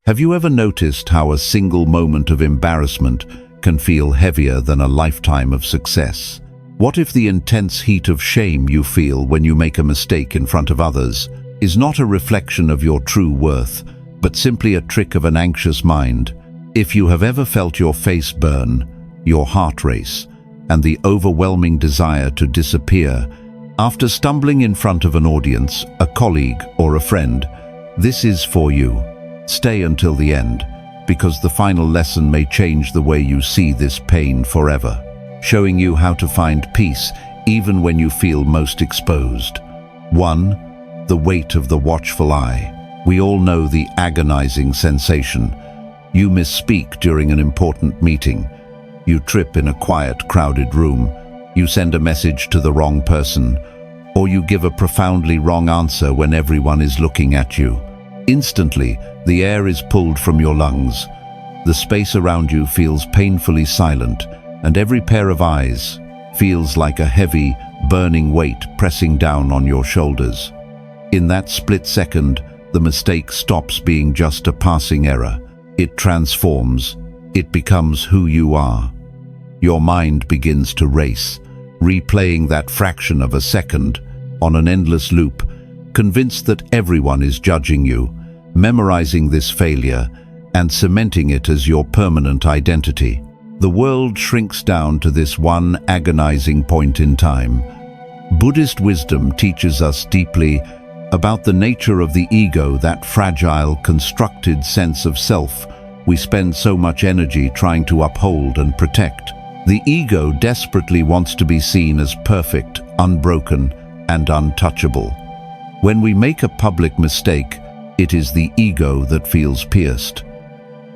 Have you ever noticed how a single moment of embarrassment can feel heavier than a lifetime of success? What if the intense heat of shame you feel when you make a mistake in front of others is not a reflection of your true worth, but simply a trick of an anxious mind? If you have ever felt your face burn, your heart race, and the overwhelming desire to disappear after stumbling in front of an audience, a colleague, or a friend, this is for you. Stay until the end, because the final lesson may change the way you see this pain forever, showing you how to find peace even when you feel most exposed. 1. The weight of the watchful eye. We all know the agonizing sensation. You misspeak during an important meeting. You trip in a quiet, crowded room. You send a message to the wrong person, or you give a profoundly wrong answer when everyone is looking at you. Instantly, the air is pulled from your lungs. The space around you feels painfully silent, and every pair of eyes feels like a heavy, burning weight pressing down on your shoulders. In that split second, the mistake stops being just a passing error. It transforms. It becomes who you are. Your mind begins to race, replaying that fraction of a second on an endless loop, convinced that everyone is judging you, memorizing this failure and cementing it as your permanent identity. The world shrinks down to this one agonizing point in time. Buddhist wisdom teaches us deeply about the nature of the ego, that fragile, constructed sense of self we spend so much energy trying to uphold and protect. The ego desperately wants to be seen as perfect, unbroken, and untouchable. When we make a public mistake, it is the ego that feels pierced.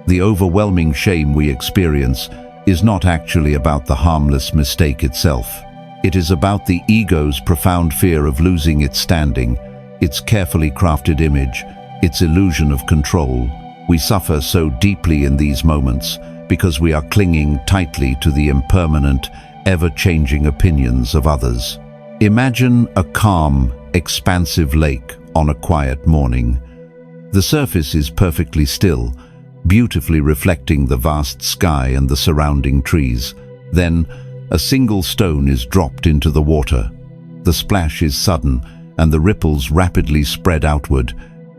The overwhelming shame we experience is not actually about the harmless mistake itself. It is about the ego's profound fear of losing its standing, its carefully crafted image, its illusion of control. We suffer so deeply in these moments because we are clinging tightly to the impermanent, ever-changing opinions of others. Imagine a calm, expansive lake on a quiet morning. The surface is perfectly still, beautifully reflecting the vast sky and the surrounding trees. Then, a single stone is dropped into the water. The splash is sudden, and the ripples rapidly spread outward,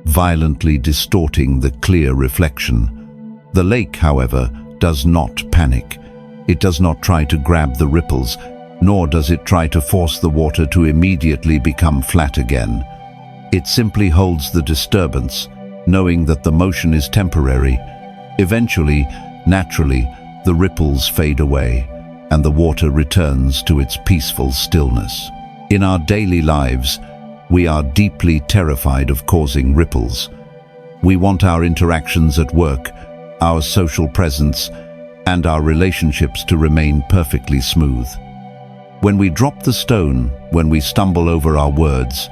violently distorting the clear reflection. The lake, however, does not panic. It does not try to grab the ripples, nor does it try to force the water to immediately become flat again. It simply holds the disturbance, knowing that the motion is temporary. Eventually, naturally, the ripples fade away, and the water returns to its peaceful stillness. In our daily lives, we are deeply terrified of causing ripples. We want our interactions at work, our social presence, and our relationships to remain perfectly smooth. When we drop the stone, when we stumble over our words,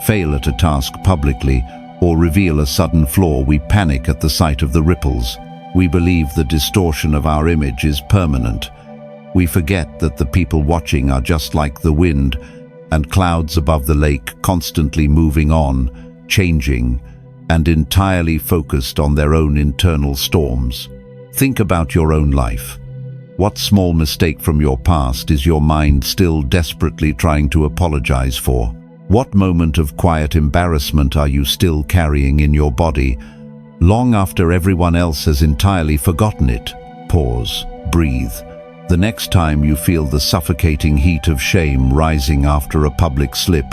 fail at a task publicly, or reveal a sudden flaw, we panic at the sight of the ripples. We believe the distortion of our image is permanent. We forget that the people watching are just like the wind and clouds above the lake, constantly moving on, changing, and entirely focused on their own internal storms. Think about your own life. What small mistake from your past is your mind still desperately trying to apologize for? What moment of quiet embarrassment are you still carrying in your body, long after everyone else has entirely forgotten it? Pause. Breathe. The next time you feel the suffocating heat of shame rising after a public slip,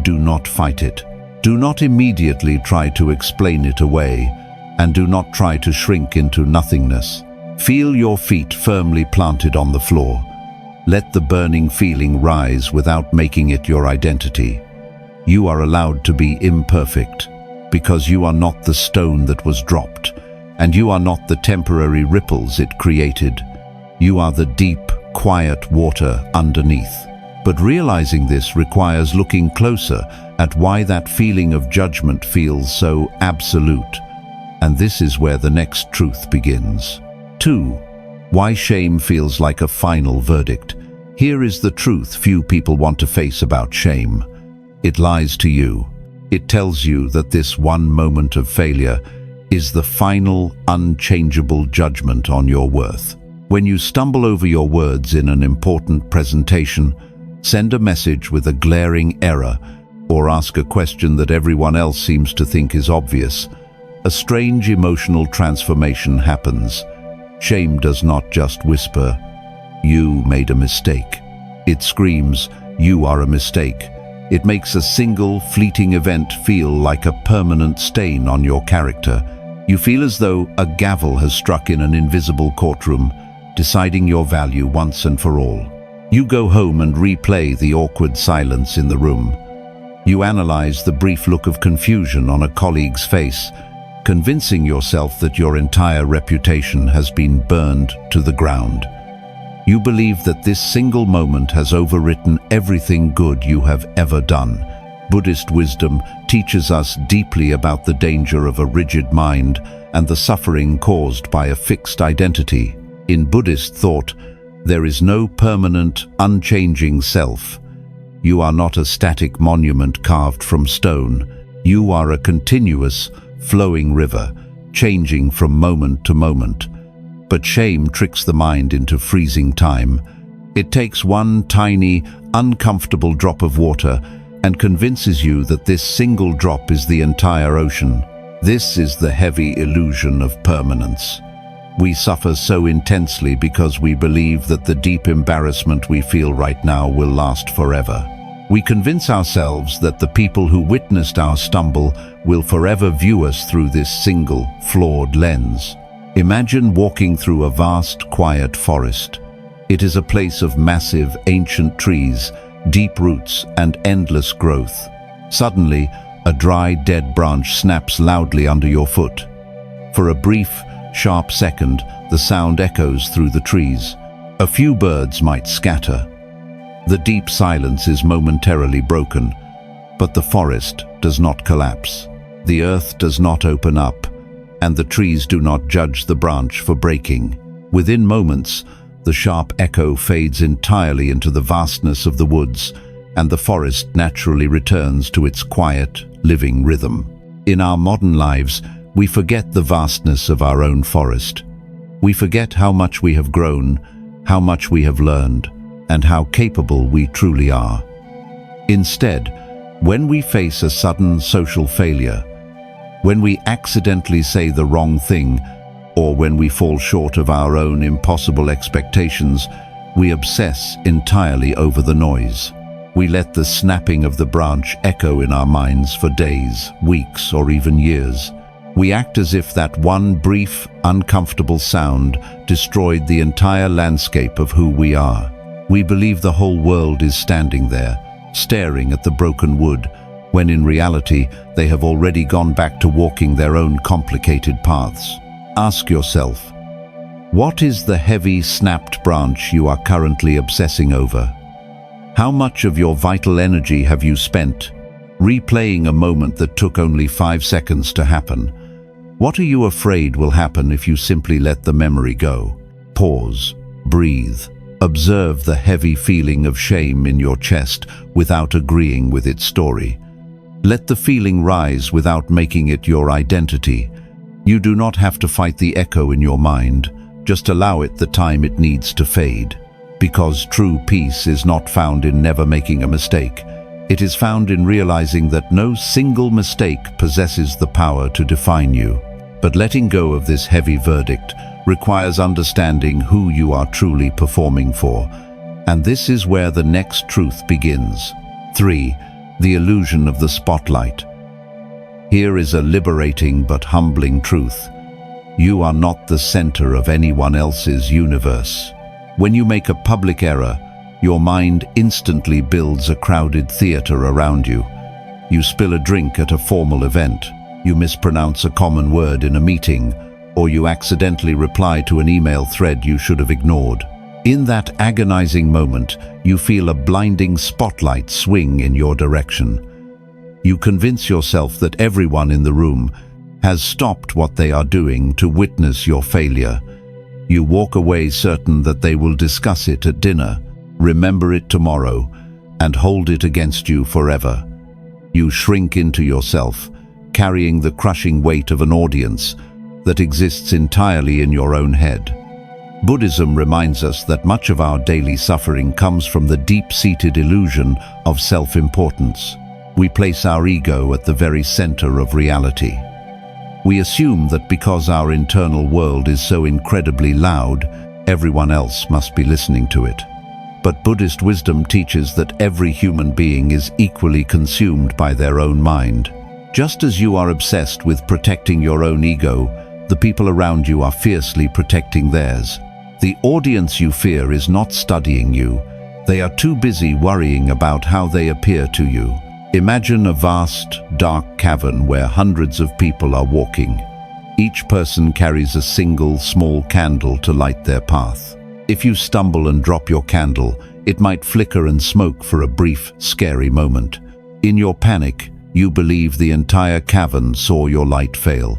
do not fight it. Do not immediately try to explain it away, and do not try to shrink into nothingness. Feel your feet firmly planted on the floor. Let the burning feeling rise without making it your identity. You are allowed to be imperfect, because you are not the stone that was dropped, and you are not the temporary ripples it created. You are the deep, quiet water underneath. But realizing this requires looking closer at why that feeling of judgment feels so absolute. And this is where the next truth begins. 2. Why shame feels like a final verdict. Here is the truth few people want to face about shame. It lies to you. It tells you that this one moment of failure is the final, unchangeable judgment on your worth. When you stumble over your words in an important presentation, send a message with a glaring error, or ask a question that everyone else seems to think is obvious, a strange emotional transformation happens. Shame does not just whisper, "You made a mistake." It screams, "You are a mistake." It makes a single, fleeting event feel like a permanent stain on your character. You feel as though a gavel has struck in an invisible courtroom, deciding your value once and for all. You go home and replay the awkward silence in the room. You analyze the brief look of confusion on a colleague's face, convincing yourself that your entire reputation has been burned to the ground. You believe that this single moment has overwritten everything good you have ever done. Buddhist wisdom teaches us deeply about the danger of a rigid mind and the suffering caused by a fixed identity. In Buddhist thought, there is no permanent, unchanging self. You are not a static monument carved from stone. You are a continuous, flowing river, changing from moment to moment. But shame tricks the mind into freezing time. It takes one tiny, uncomfortable drop of water and convinces you that this single drop is the entire ocean. This is the heavy illusion of permanence. We suffer so intensely because we believe that the deep embarrassment we feel right now will last forever. We convince ourselves that the people who witnessed our stumble will forever view us through this single, flawed lens. Imagine walking through a vast, quiet forest. It is a place of massive, ancient trees, deep roots, and endless growth. Suddenly, a dry, dead branch snaps loudly under your foot. For a brief, sharp second, the sound echoes through the trees. A few birds might scatter. The deep silence is momentarily broken, but the forest does not collapse. The earth does not open up, and the trees do not judge the branch for breaking. Within moments, the sharp echo fades entirely into the vastness of the woods, and the forest naturally returns to its quiet, living rhythm. In our modern lives, we forget the vastness of our own forest. We forget how much we have grown, how much we have learned, and how capable we truly are. Instead, when we face a sudden social failure, when we accidentally say the wrong thing, or when we fall short of our own impossible expectations, we obsess entirely over the noise. We let the snapping of the branch echo in our minds for days, weeks, or even years. We act as if that one brief, uncomfortable sound destroyed the entire landscape of who we are. We believe the whole world is standing there, staring at the broken wood, when in reality they have already gone back to walking their own complicated paths. Ask yourself, what is the heavy, snapped branch you are currently obsessing over? How much of your vital energy have you spent replaying a moment that took only 5 seconds to happen? What are you afraid will happen if you simply let the memory go? Pause, breathe, observe the heavy feeling of shame in your chest without agreeing with its story. Let the feeling rise without making it your identity. You do not have to fight the echo in your mind, just allow it the time it needs to fade. Because true peace is not found in never making a mistake. It is found in realizing that no single mistake possesses the power to define you. But letting go of this heavy verdict requires understanding who you are truly performing for. And this is where the next truth begins. 3. The illusion of the spotlight. Here is a liberating but humbling truth. You are not the center of anyone else's universe. When you make a public error, your mind instantly builds a crowded theater around you. You spill a drink at a formal event, you mispronounce a common word in a meeting, or you accidentally reply to an email thread you should have ignored. In that agonizing moment, you feel a blinding spotlight swing in your direction. You convince yourself that everyone in the room has stopped what they are doing to witness your failure. You walk away certain that they will discuss it at dinner, remember it tomorrow, and hold it against you forever. You shrink into yourself, carrying the crushing weight of an audience that exists entirely in your own head. Buddhism reminds us that much of our daily suffering comes from the deep-seated illusion of self-importance. We place our ego at the very center of reality. We assume that because our internal world is so incredibly loud, everyone else must be listening to it. But Buddhist wisdom teaches that every human being is equally consumed by their own mind. Just as you are obsessed with protecting your own ego, the people around you are fiercely protecting theirs. The audience you fear is not studying you. They are too busy worrying about how they appear to you. Imagine a vast, dark cavern where hundreds of people are walking. Each person carries a single, small candle to light their path. If you stumble and drop your candle, it might flicker and smoke for a brief, scary moment. In your panic, you believe the entire cavern saw your light fail.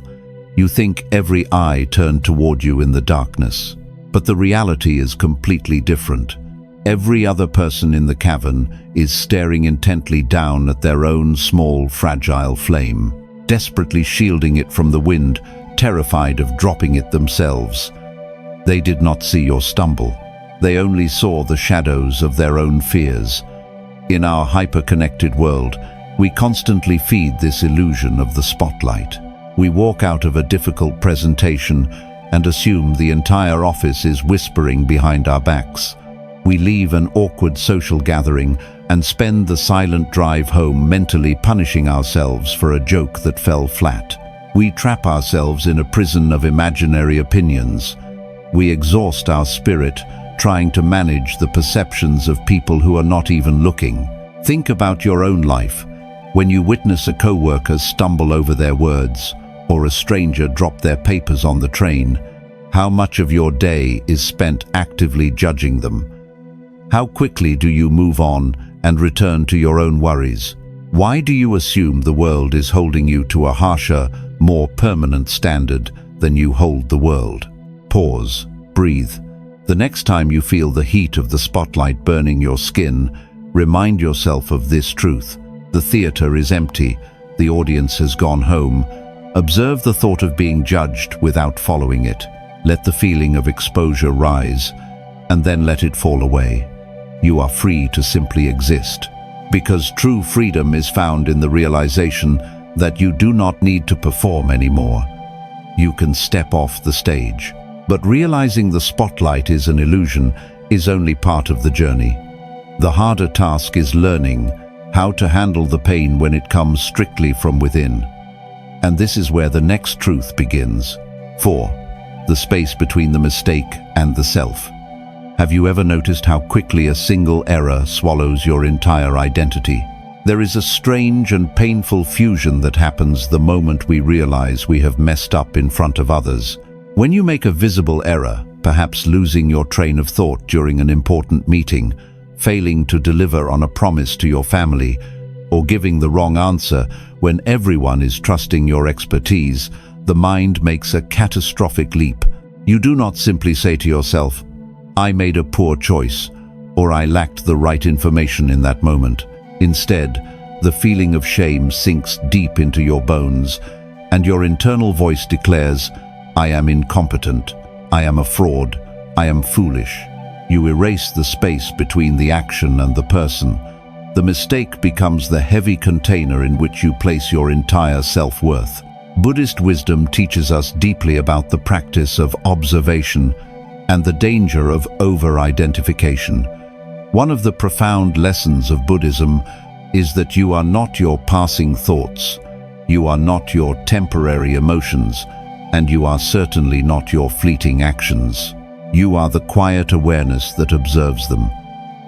You think every eye turned toward you in the darkness. But the reality is completely different. Every other person in the cavern is staring intently down at their own small, fragile flame, desperately shielding it from the wind, terrified of dropping it themselves. They did not see your stumble. They only saw the shadows of their own fears. In our hyper-connected world, we constantly feed this illusion of the spotlight. We walk out of a difficult presentation and assume the entire office is whispering behind our backs. We leave an awkward social gathering and spend the silent drive home mentally punishing ourselves for a joke that fell flat. We trap ourselves in a prison of imaginary opinions. We exhaust our spirit trying to manage the perceptions of people who are not even looking. Think about your own life. When you witness a coworker stumble over their words, or a stranger drop their papers on the train, how much of your day is spent actively judging them? How quickly do you move on and return to your own worries? Why do you assume the world is holding you to a harsher, more permanent standard than you hold the world? Pause, breathe. The next time you feel the heat of the spotlight burning your skin, remind yourself of this truth. The theater is empty, the audience has gone home. Observe the thought of being judged without following it. Let the feeling of exposure rise, and then let it fall away. You are free to simply exist, because true freedom is found in the realization that you do not need to perform anymore. You can step off the stage. But realizing the spotlight is an illusion is only part of the journey. The harder task is learning how to handle the pain when it comes strictly from within. And this is where the next truth begins. 4. The space between the mistake and the self. Have you ever noticed how quickly a single error swallows your entire identity? There is a strange and painful fusion that happens the moment we realize we have messed up in front of others. When you make a visible error, perhaps losing your train of thought during an important meeting, failing to deliver on a promise to your family, or giving the wrong answer when everyone is trusting your expertise, the mind makes a catastrophic leap. You do not simply say to yourself, "I made a poor choice," or "I lacked the right information in that moment." Instead, the feeling of shame sinks deep into your bones, and your internal voice declares, "I am incompetent, I am a fraud, I am foolish." You erase the space between the action and the person. The mistake becomes the heavy container in which you place your entire self-worth. Buddhist wisdom teaches us deeply about the practice of observation and the danger of over-identification. One of the profound lessons of Buddhism is that you are not your passing thoughts, you are not your temporary emotions, and you are certainly not your fleeting actions. You are the quiet awareness that observes them.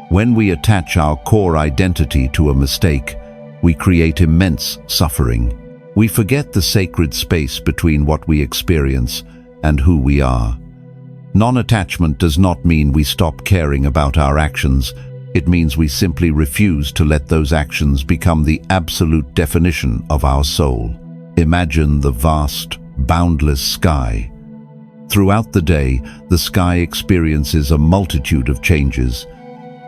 When we attach our core identity to a mistake, we create immense suffering. We forget the sacred space between what we experience and who we are. Non-attachment does not mean we stop caring about our actions. It means we simply refuse to let those actions become the absolute definition of our soul. Imagine the vast, boundless sky. Throughout the day, the sky experiences a multitude of changes.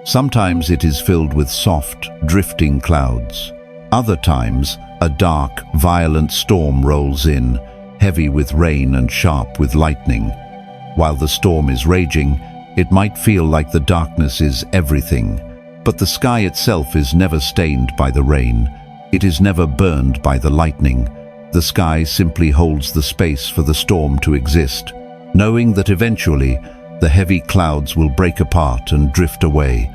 Sometimes it is filled with soft, drifting clouds. Other times, A dark, violent storm rolls in, heavy with rain and sharp with lightning. While the storm is raging, it might feel like the darkness is everything, but the sky itself is never stained by the rain. It is never burned by the lightning. The sky simply holds the space for the storm to exist, knowing that eventually the heavy clouds will break apart and drift away,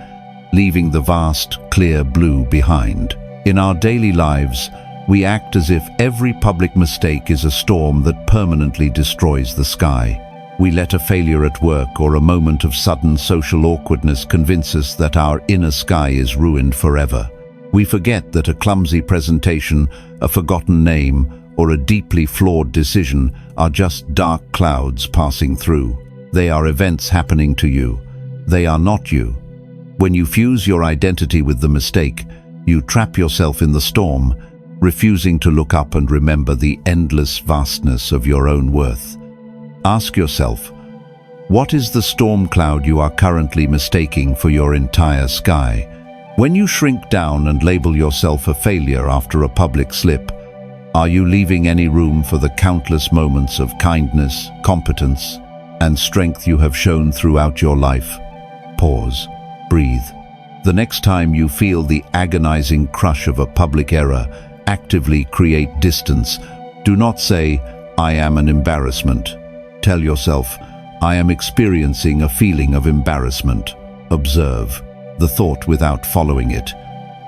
leaving the vast, clear blue behind. In our daily lives, we act as if every public mistake is a storm that permanently destroys the sky. We let a failure at work or a moment of sudden social awkwardness convince us that our inner sky is ruined forever. We forget that a clumsy presentation, a forgotten name, or a deeply flawed decision are just dark clouds passing through. They are events happening to you. They are not you. When you fuse your identity with the mistake, you trap yourself in the storm, refusing to look up and remember the endless vastness of your own worth. Ask yourself, what is the storm cloud you are currently mistaking for your entire sky? When you shrink down and label yourself a failure after a public slip, are you leaving any room for the countless moments of kindness, competence, and strength you have shown throughout your life? Pause. Breathe. The next time you feel the agonizing crush of a public error, actively create distance. Do not say, "I am an embarrassment." Tell yourself, "I am experiencing a feeling of embarrassment." Observe the thought without following it.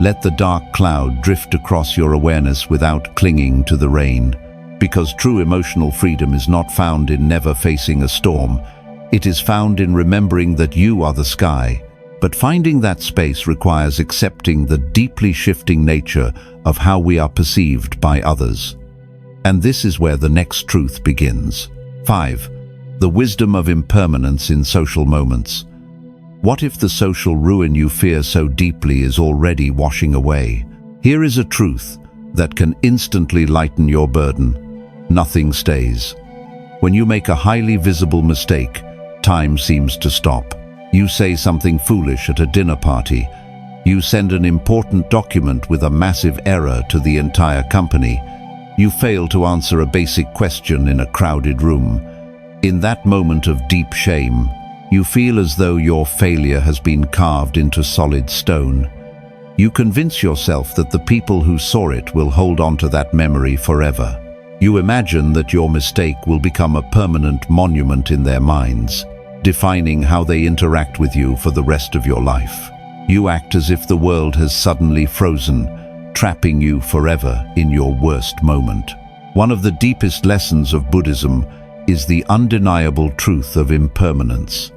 Let the dark cloud drift across your awareness without clinging to the rain. Because true emotional freedom is not found in never facing a storm. It is found in remembering that you are the sky. But finding that space requires accepting the deeply shifting nature of how we are perceived by others. And this is where the next truth begins. 5. The wisdom of impermanence in social moments. What if the social ruin you fear so deeply is already washing away? Here is a truth that can instantly lighten your burden. Nothing stays. When you make a highly visible mistake, time seems to stop. You say something foolish at a dinner party. You send an important document with a massive error to the entire company. You fail to answer a basic question in a crowded room. In that moment of deep shame, you feel as though your failure has been carved into solid stone. You convince yourself that the people who saw it will hold on to that memory forever. You imagine that your mistake will become a permanent monument in their minds, defining how they interact with you for the rest of your life. You act as if the world has suddenly frozen, trapping you forever in your worst moment. One of the deepest lessons of Buddhism is the undeniable truth of impermanence.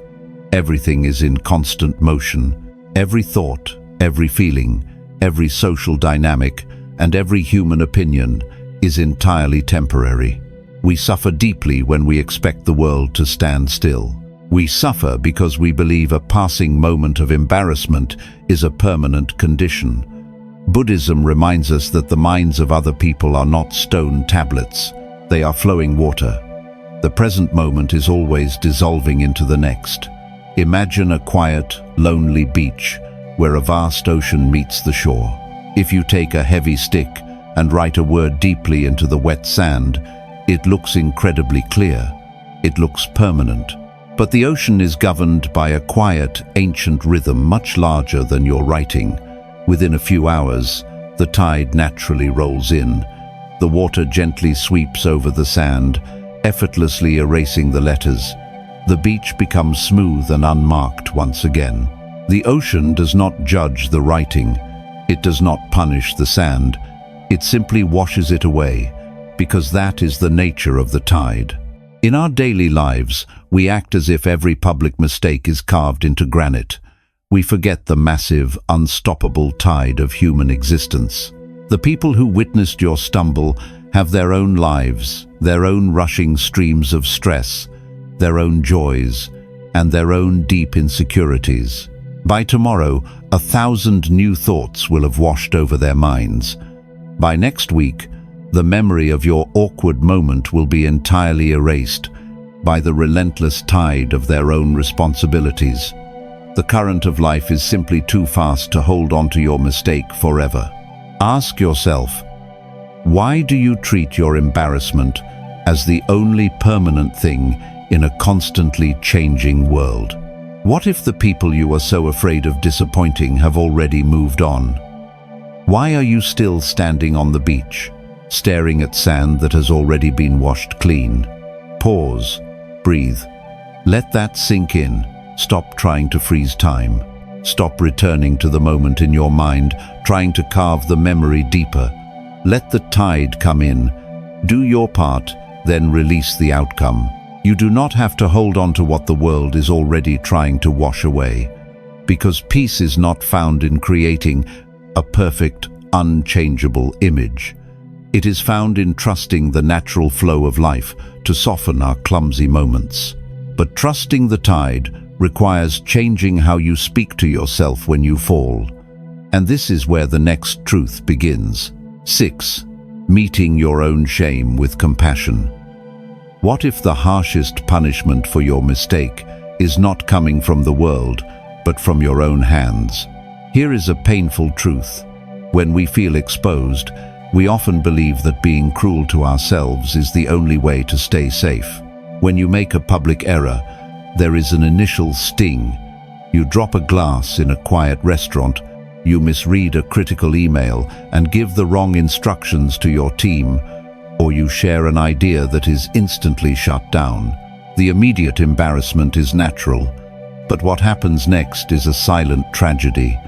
Everything is in constant motion. Every thought, every feeling, every social dynamic, and every human opinion is entirely temporary. We suffer deeply when we expect the world to stand still. We suffer because we believe a passing moment of embarrassment is a permanent condition. Buddhism reminds us that the minds of other people are not stone tablets. They are flowing water. The present moment is always dissolving into the next. Imagine a quiet, lonely beach where a vast ocean meets the shore. If you take a heavy stick and write a word deeply into the wet sand, it looks incredibly clear. It looks permanent. But the ocean is governed by a quiet, ancient rhythm much larger than your writing. Within a few hours, the tide naturally rolls in. The water gently sweeps over the sand, effortlessly erasing the letters. The beach becomes smooth and unmarked once again. The ocean does not judge the writing. It does not punish the sand. It simply washes it away, because that is the nature of the tide. In our daily lives, we act as if every public mistake is carved into granite. We forget the massive, unstoppable tide of human existence. The people who witnessed your stumble have their own lives, their own rushing streams of stress, their own joys, and their own deep insecurities. By tomorrow, 1,000 new thoughts will have washed over their minds. By next week, the memory of your awkward moment will be entirely erased by the relentless tide of their own responsibilities. The current of life is simply too fast to hold on to your mistake forever. Ask yourself, Why do you treat your embarrassment as the only permanent thing in a constantly changing world? What if the people you are so afraid of disappointing have already moved on? Why are you still standing on the beach, staring at sand that has already been washed clean? Pause, breathe. Let that sink in. Stop trying to freeze time. Stop returning to the moment in your mind, trying to carve the memory deeper. Let the tide come in. Do your part, then release the outcome. You do not have to hold on to what the world is already trying to wash away, because peace is not found in creating a perfect, unchangeable image. It is found in trusting the natural flow of life to soften our clumsy moments. But trusting the tide requires changing how you speak to yourself when you fall. And this is where the next truth begins. 6. Meeting your own shame with compassion. What if the harshest punishment for your mistake is not coming from the world, but from your own hands? Here is a painful truth. When we feel exposed, we often believe that being cruel to ourselves is the only way to stay safe. When you make a public error, there is an initial sting. You drop a glass in a quiet restaurant, you misread a critical email and give the wrong instructions to your team, or you share an idea that is instantly shut down. The immediate embarrassment is natural, but what happens next is a silent tragedy.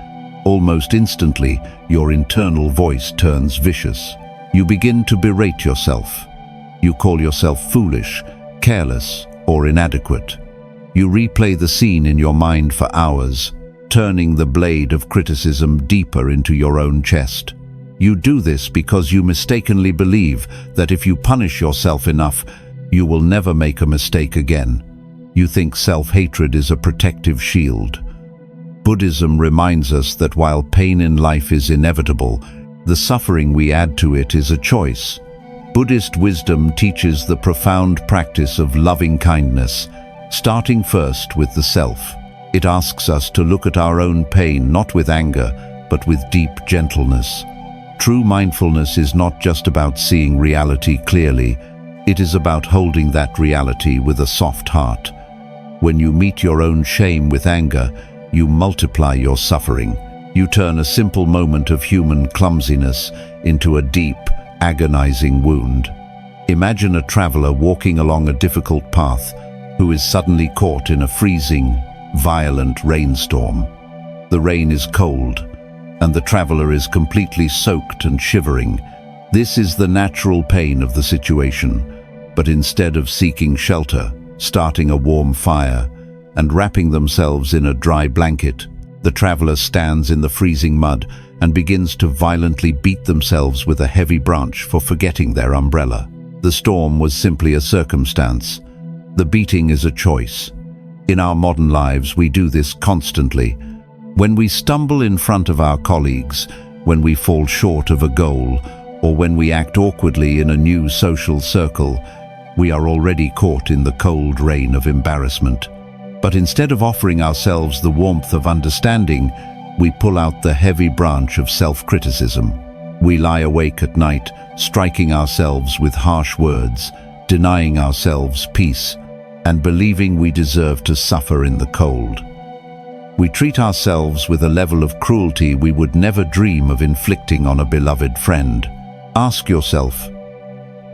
Almost instantly, your internal voice turns vicious. You begin to berate yourself. You call yourself foolish, careless, or inadequate. You replay the scene in your mind for hours, turning the blade of criticism deeper into your own chest. You do this because you mistakenly believe that if you punish yourself enough, you will never make a mistake again. You think self-hatred is a protective shield. Buddhism reminds us that while pain in life is inevitable, the suffering we add to it is a choice. Buddhist wisdom teaches the profound practice of loving kindness, starting first with the self. It asks us to look at our own pain not with anger, but with deep gentleness. True mindfulness is not just about seeing reality clearly, it is about holding that reality with a soft heart. When you meet your own shame with anger, you multiply your suffering. You turn a simple moment of human clumsiness into a deep, agonizing wound. Imagine a traveler walking along a difficult path who is suddenly caught in a freezing, violent rainstorm. The rain is cold, and the traveler is completely soaked and shivering. This is the natural pain of the situation, but instead of seeking shelter, starting a warm fire, and wrapping themselves in a dry blanket, the traveler stands in the freezing mud and begins to violently beat themselves with a heavy branch for forgetting their umbrella. The storm was simply a circumstance. The beating is a choice. In our modern lives, we do this constantly. When we stumble in front of our colleagues, when we fall short of a goal, or when we act awkwardly in a new social circle, we are already caught in the cold rain of embarrassment. But instead of offering ourselves the warmth of understanding, we pull out the heavy branch of self-criticism. We lie awake at night, striking ourselves with harsh words, denying ourselves peace, and believing we deserve to suffer in the cold. We treat ourselves with a level of cruelty we would never dream of inflicting on a beloved friend. Ask yourself,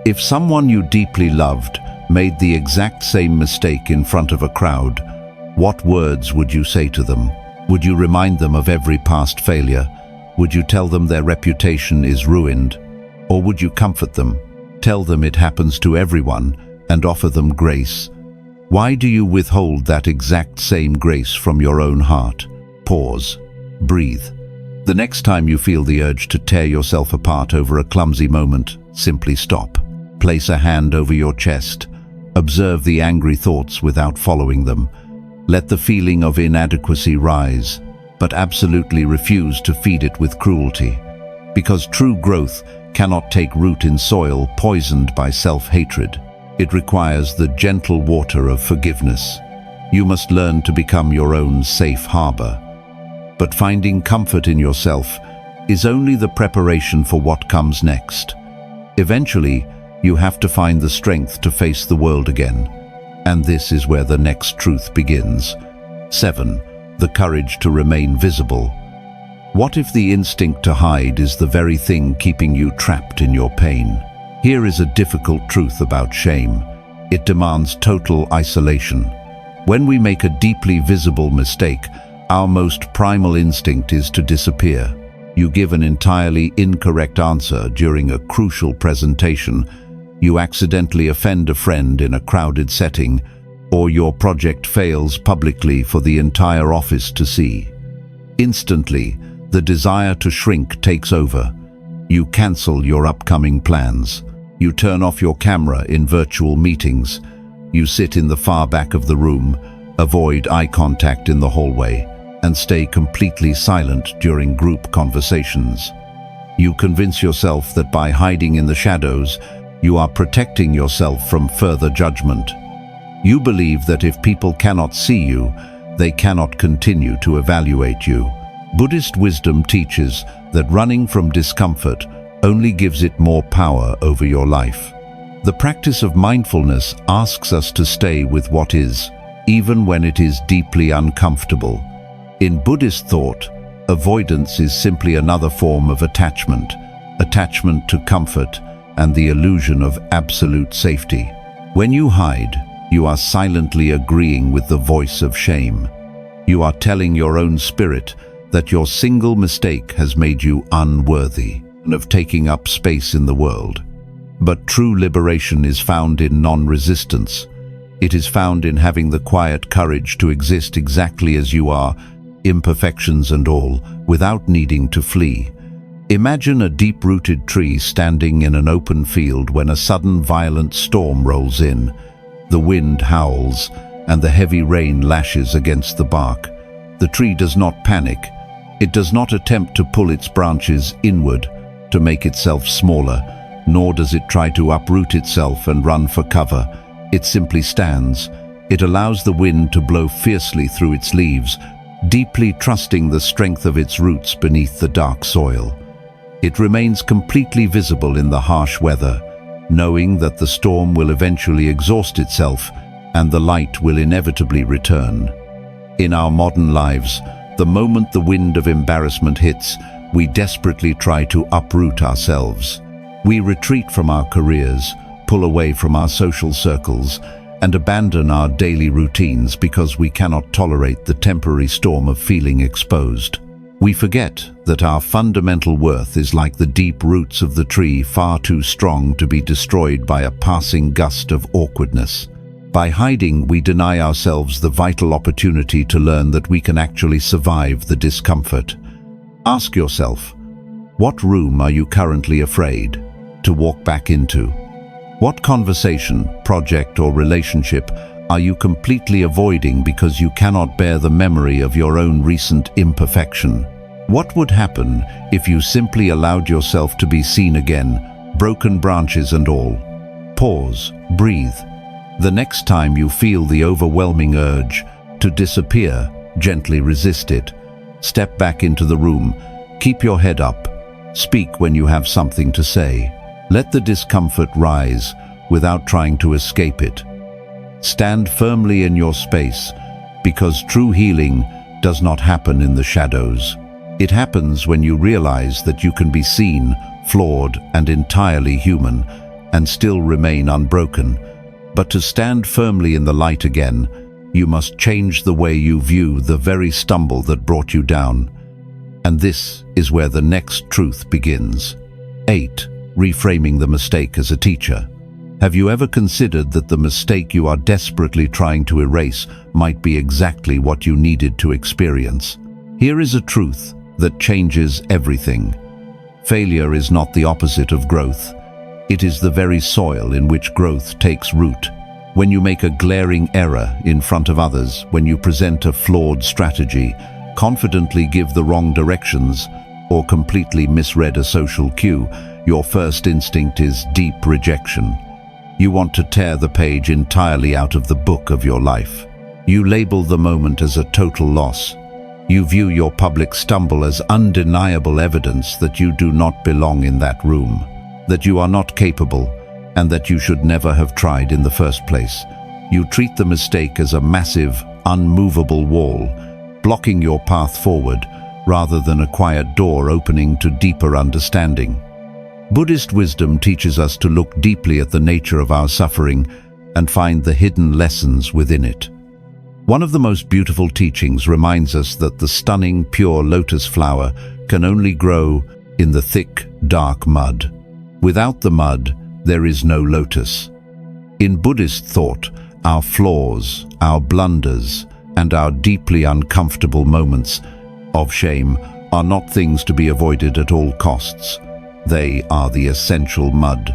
if someone you deeply loved made the exact same mistake in front of a crowd, what words would you say to them? Would you remind them of every past failure? Would you tell them their reputation is ruined? Or would you comfort them, tell them it happens to everyone, and offer them grace? Why do you withhold that exact same grace from your own heart? Pause. Breathe. The next time you feel the urge to tear yourself apart over a clumsy moment, simply stop. Place a hand over your chest. Observe the angry thoughts without following them. Let the feeling of inadequacy rise, but absolutely refuse to feed it with cruelty. Because true growth cannot take root in soil poisoned by self-hatred. It requires the gentle water of forgiveness. You must learn to become your own safe harbor. But finding comfort in yourself is only the preparation for what comes next. Eventually, you have to find the strength to face the world again. And this is where the next truth begins. 7. The courage to remain visible. What if the instinct to hide is the very thing keeping you trapped in your pain? Here is a difficult truth about shame. It demands total isolation. When we make a deeply visible mistake, our most primal instinct is to disappear. You give an entirely incorrect answer during a crucial presentation, you accidentally offend a friend in a crowded setting, or your project fails publicly for the entire office to see. Instantly, the desire to shrink takes over. You cancel your upcoming plans. You turn off your camera in virtual meetings. You sit in the far back of the room, avoid eye contact in the hallway, and stay completely silent during group conversations. You convince yourself that by hiding in the shadows, you are protecting yourself from further judgment. You believe that if people cannot see you, they cannot continue to evaluate you. Buddhist wisdom teaches that running from discomfort only gives it more power over your life. The practice of mindfulness asks us to stay with what is, even when it is deeply uncomfortable. In Buddhist thought, avoidance is simply another form of attachment to comfort and the illusion of absolute safety. When you hide, you are silently agreeing with the voice of shame. You are telling your own spirit that your single mistake has made you unworthy of taking up space in the world. But true liberation is found in non-resistance. It is found in having the quiet courage to exist exactly as you are, imperfections and all, without needing to flee. Imagine a deep-rooted tree standing in an open field when a sudden violent storm rolls in. The wind howls, and the heavy rain lashes against the bark. The tree does not panic. It does not attempt to pull its branches inward to make itself smaller, nor does it try to uproot itself and run for cover. It simply stands. It allows the wind to blow fiercely through its leaves, deeply trusting the strength of its roots beneath the dark soil. It remains completely visible in the harsh weather, knowing that the storm will eventually exhaust itself and the light will inevitably return. In our modern lives, the moment the wind of embarrassment hits, we desperately try to uproot ourselves. We retreat from our careers, pull away from our social circles, and abandon our daily routines because we cannot tolerate the temporary storm of feeling exposed. We forget that our fundamental worth is like the deep roots of the tree, far too strong to be destroyed by a passing gust of awkwardness. By hiding, we deny ourselves the vital opportunity to learn that we can actually survive the discomfort. Ask yourself, what room are you currently afraid to walk back into? What conversation, project, or relationship are you completely avoiding because you cannot bear the memory of your own recent imperfection? What would happen if you simply allowed yourself to be seen again, broken branches and all? Pause, breathe. The next time you feel the overwhelming urge to disappear, gently resist it. Step back into the room. Keep your head up. Speak when you have something to say. Let the discomfort rise without trying to escape it. Stand firmly in your space, because true healing does not happen in the shadows. It happens when you realize that you can be seen, flawed, and entirely human, and still remain unbroken. But to stand firmly in the light again, you must change the way you view the very stumble that brought you down. And this is where the next truth begins. 8. Reframing the mistake as a teacher. Have you ever considered that the mistake you are desperately trying to erase might be exactly what you needed to experience? Here is a truth that changes everything. Failure is not the opposite of growth. It is the very soil in which growth takes root. When you make a glaring error in front of others, when you present a flawed strategy, confidently give the wrong directions, or completely misread a social cue, your first instinct is deep rejection. You want to tear the page entirely out of the book of your life. You label the moment as a total loss. You view your public stumble as undeniable evidence that you do not belong in that room. that you are not capable, and that you should never have tried in the first place. You treat the mistake as a massive, unmovable wall, blocking your path forward, rather than a quiet door opening to deeper understanding. Buddhist wisdom teaches us to look deeply at the nature of our suffering and find the hidden lessons within it. One of the most beautiful teachings reminds us that the stunning, pure lotus flower can only grow in the thick, dark mud. Without the mud, there is no lotus. In Buddhist thought, our flaws, our blunders, and our deeply uncomfortable moments of shame are not things to be avoided at all costs. They are the essential mud.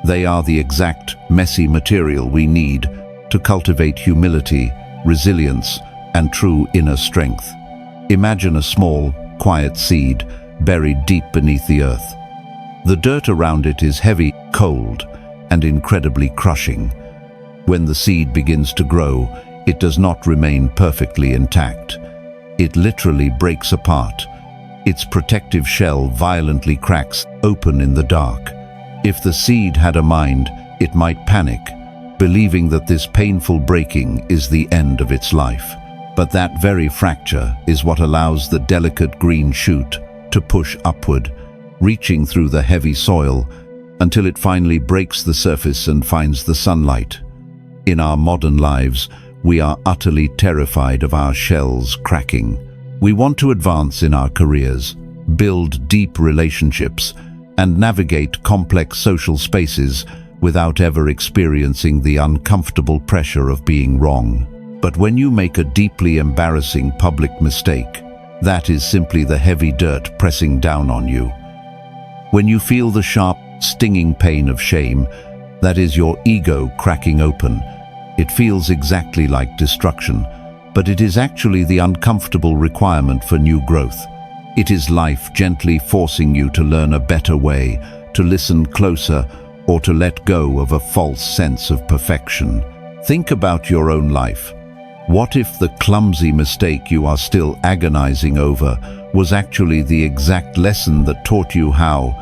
They are the exact, messy material we need to cultivate humility, resilience, and true inner strength. Imagine a small, quiet seed buried deep beneath the earth. The dirt around it is heavy, cold, and incredibly crushing. When the seed begins to grow, it does not remain perfectly intact. It literally breaks apart. Its protective shell violently cracks open in the dark. If the seed had a mind, it might panic, believing that this painful breaking is the end of its life. But that very fracture is what allows the delicate green shoot to push upward, reaching through the heavy soil until it finally breaks the surface and finds the sunlight. In our modern lives, we are utterly terrified of our shells cracking. We want to advance in our careers, build deep relationships, and navigate complex social spaces without ever experiencing the uncomfortable pressure of being wrong. But when you make a deeply embarrassing public mistake, that is simply the heavy dirt pressing down on you. When you feel the sharp, stinging pain of shame, that is your ego cracking open. It feels exactly like destruction, but it is actually the uncomfortable requirement for new growth. It is life gently forcing you to learn a better way, to listen closer, or to let go of a false sense of perfection. Think about your own life. What if the clumsy mistake you are still agonizing over was actually the exact lesson that taught you how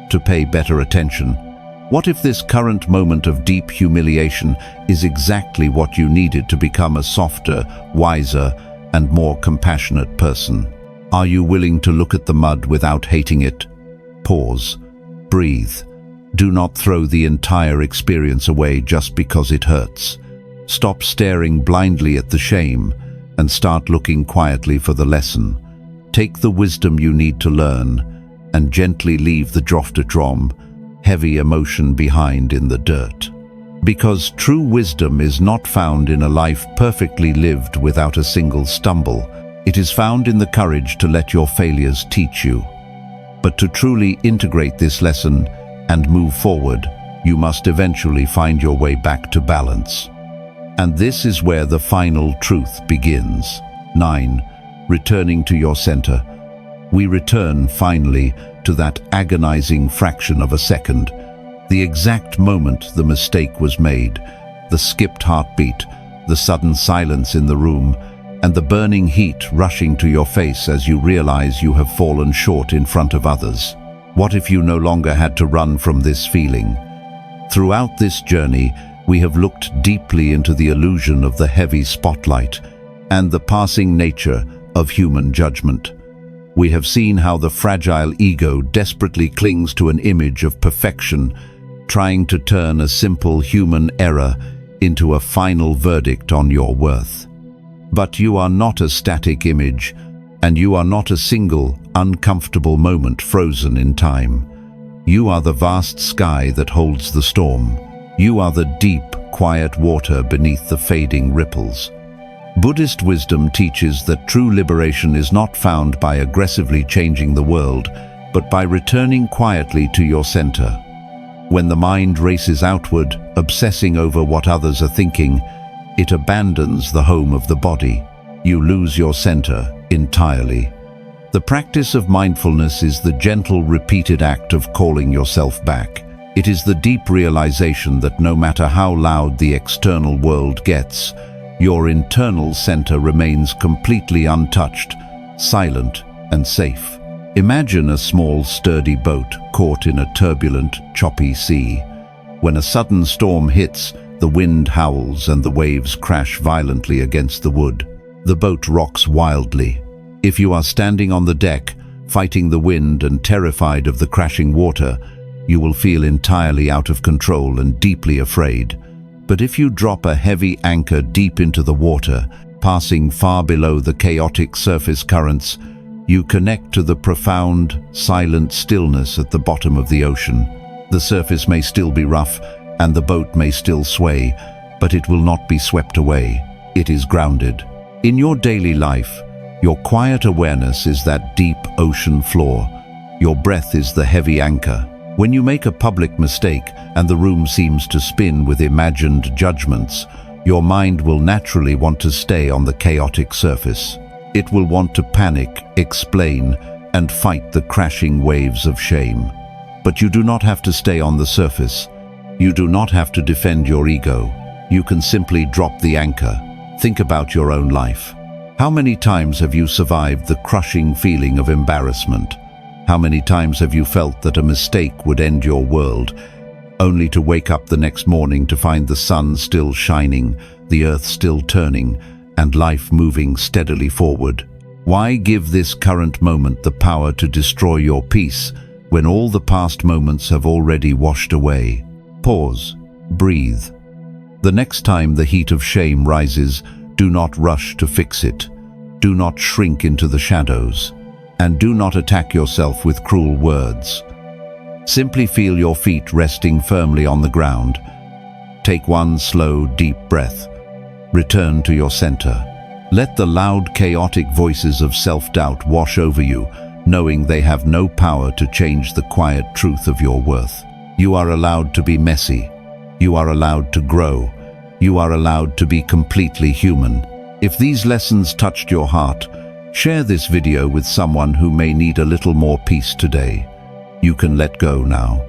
to pay better attention? What if this current moment of deep humiliation is exactly what you needed to become a softer, wiser, and more compassionate person? Are you willing to look at the mud without hating it? Pause. Breathe. Do not throw the entire experience away just because it hurts. Stop staring blindly at the shame and start looking quietly for the lesson. Take the wisdom you need to learn and gently leave the droftedrom, heavy emotion behind in the dirt. Because true wisdom is not found in a life perfectly lived without a single stumble. It is found in the courage to let your failures teach you. But to truly integrate this lesson and move forward, you must eventually find your way back to balance. And this is where the final truth begins. 9. Returning to your center. We return, finally, to that agonizing fraction of a second, the exact moment the mistake was made, the skipped heartbeat, the sudden silence in the room, and the burning heat rushing to your face as you realize you have fallen short in front of others. What if you no longer had to run from this feeling? Throughout this journey, we have looked deeply into the illusion of the heavy spotlight and the passing nature of human judgment. We have seen how the fragile ego desperately clings to an image of perfection, trying to turn a simple human error into a final verdict on your worth. But you are not a static image, and you are not a single, uncomfortable moment frozen in time. You are the vast sky that holds the storm. You are the deep, quiet water beneath the fading ripples. Buddhist wisdom teaches that true liberation is not found by aggressively changing the world, but by returning quietly to your center. When the mind races outward, obsessing over what others are thinking, it abandons the home of the body. You lose your center entirely. The practice of mindfulness is the gentle, repeated act of calling yourself back. It is the deep realization that no matter how loud the external world gets, your internal center remains completely untouched, silent, and safe. Imagine a small, sturdy boat caught in a turbulent, choppy sea. When a sudden storm hits, the wind howls and the waves crash violently against the wood. The boat rocks wildly. If you are standing on the deck, fighting the wind and terrified of the crashing water, you will feel entirely out of control and deeply afraid. But if you drop a heavy anchor deep into the water, passing far below the chaotic surface currents, you connect to the profound, silent stillness at the bottom of the ocean. The surface may still be rough, and the boat may still sway, but it will not be swept away. It is grounded. In your daily life, your quiet awareness is that deep ocean floor. Your breath is the heavy anchor. When you make a public mistake and the room seems to spin with imagined judgments, your mind will naturally want to stay on the chaotic surface. It will want to panic, explain, and fight the crashing waves of shame. But you do not have to stay on the surface. You do not have to defend your ego. You can simply drop the anchor. Think about your own life. How many times have you survived the crushing feeling of embarrassment? How many times have you felt that a mistake would end your world, only to wake up the next morning to find the sun still shining, the earth still turning, and life moving steadily forward? Why give this current moment the power to destroy your peace when all the past moments have already washed away? Pause. Breathe. The next time the heat of shame rises, do not rush to fix it. Do not shrink into the shadows. And do not attack yourself with cruel words. Simply feel your feet resting firmly on the ground. Take one slow, deep breath. Return to your center. Let the loud, chaotic voices of self-doubt wash over you, knowing they have no power to change the quiet truth of your worth. You are allowed to be messy. You are allowed to grow. You are allowed to be completely human. If these lessons touched your heart, share this video with someone who may need a little more peace today. You can let go now.